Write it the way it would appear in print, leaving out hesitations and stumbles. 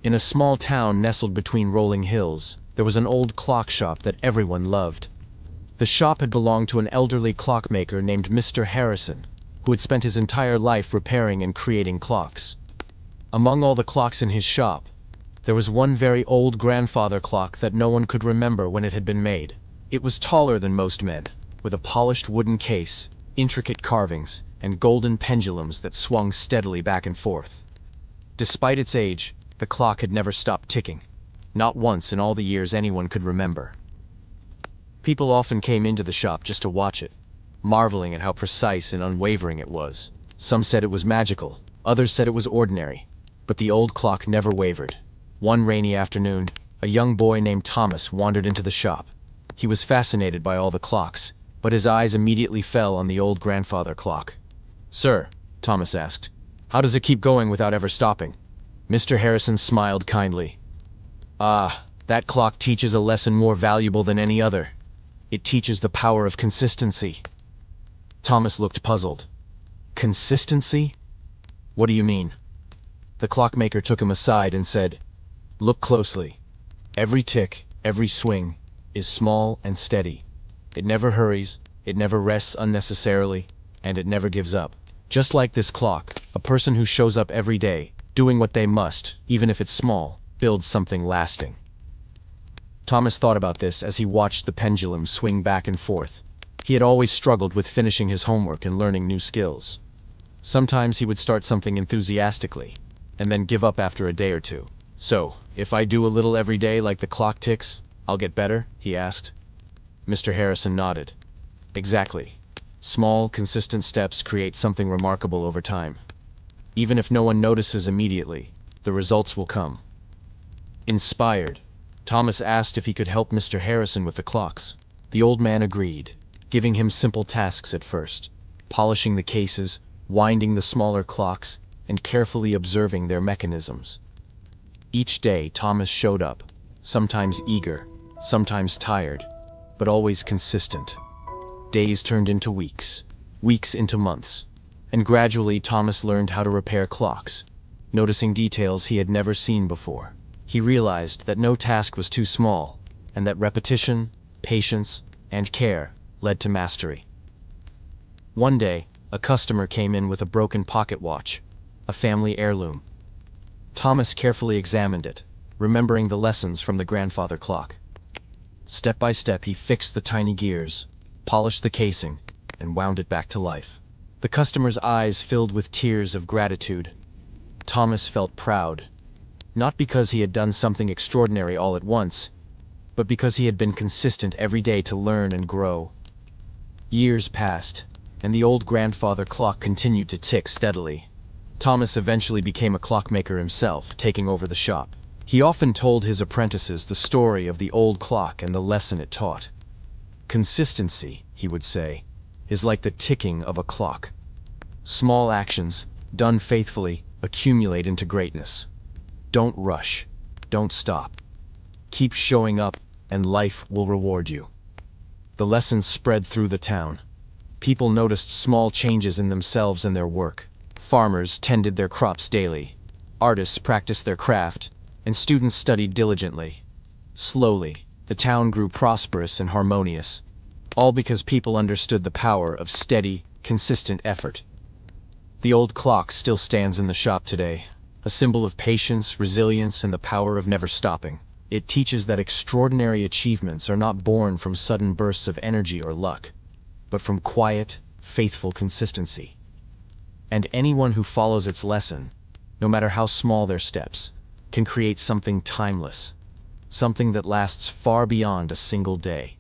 In a small town nestled between rolling hills, there was an old clock shop that everyone loved. The shop had belonged to an elderly clockmaker named Mr. Harrison, who had spent his entire life repairing and creating clocks. Among all the clocks in his shop, there was one very old grandfather clock that no one could remember when it had been made. It was taller than most men, with a polished wooden case, intricate carvings, and golden pendulums that swung steadily back and forth. Despite its age, the clock had never stopped ticking, not once in all the years anyone could remember. People often came into the shop just to watch it, marveling at how precise and unwavering it was. Some said it was magical, others said it was ordinary, but the old clock never wavered. One rainy afternoon, a young boy named Thomas wandered into the shop. He was fascinated by all the clocks, but his eyes immediately fell on the old grandfather clock. "Sir," Thomas asked, "how does it keep going without ever stopping?" Mr. Harrison smiled kindly. "Ah, that clock teaches a lesson more valuable than any other. It teaches the power of consistency." Thomas looked puzzled. "Consistency? What do you mean?" The clockmaker took him aside and said, "Look closely. Every tick, every swing, is small and steady. It never hurries, it never rests unnecessarily, and it never gives up. Just like this clock, a person who shows up every day, doing what they must, even if it's small, builds something lasting." Thomas thought about this as he watched the pendulum swing back and forth. He had always struggled with finishing his homework and learning new skills. Sometimes he would start something enthusiastically, and then give up after a day or two. "So, if I do a little every day like the clock ticks, I'll get better?" he asked. Mr. Harrison nodded. "Exactly. Small, consistent steps create something remarkable over time. Even if no one notices immediately, the results will come." Inspired, Thomas asked if he could help Mr. Harrison with the clocks. The old man agreed, giving him simple tasks at first, polishing the cases, winding the smaller clocks, and carefully observing their mechanisms. Each day Thomas showed up, sometimes eager, sometimes tired, but always consistent. Days turned into weeks, weeks into months, and gradually Thomas learned how to repair clocks, noticing details he had never seen before. He realized that no task was too small, and that repetition, patience, and care led to mastery. One day, a customer came in with a broken pocket watch, a family heirloom. Thomas carefully examined it, remembering the lessons from the grandfather clock. Step by step he fixed the tiny gears, polished the casing, and wound it back to life. The customer's eyes filled with tears of gratitude. Thomas felt proud, not because he had done something extraordinary all at once, but because he had been consistent every day to learn and grow. Years passed, and the old grandfather clock continued to tick steadily. Thomas eventually became a clockmaker himself, taking over the shop. He often told his apprentices the story of the old clock and the lesson it taught. "Consistency," he would say, "is like the ticking of a clock. Small actions, done faithfully, accumulate into greatness. Don't rush. Don't stop. Keep showing up, and life will reward you." The lessons spread through the town. People noticed small changes in themselves and their work. Farmers tended their crops daily. Artists practiced their craft, and students studied diligently. Slowly, the town grew prosperous and harmonious, all because people understood the power of steady, consistent effort. The old clock still stands in the shop today, a symbol of patience, resilience, and the power of never stopping. It teaches that extraordinary achievements are not born from sudden bursts of energy or luck, but from quiet, faithful consistency. And anyone who follows its lesson, no matter how small their steps, can create something timeless, something that lasts far beyond a single day.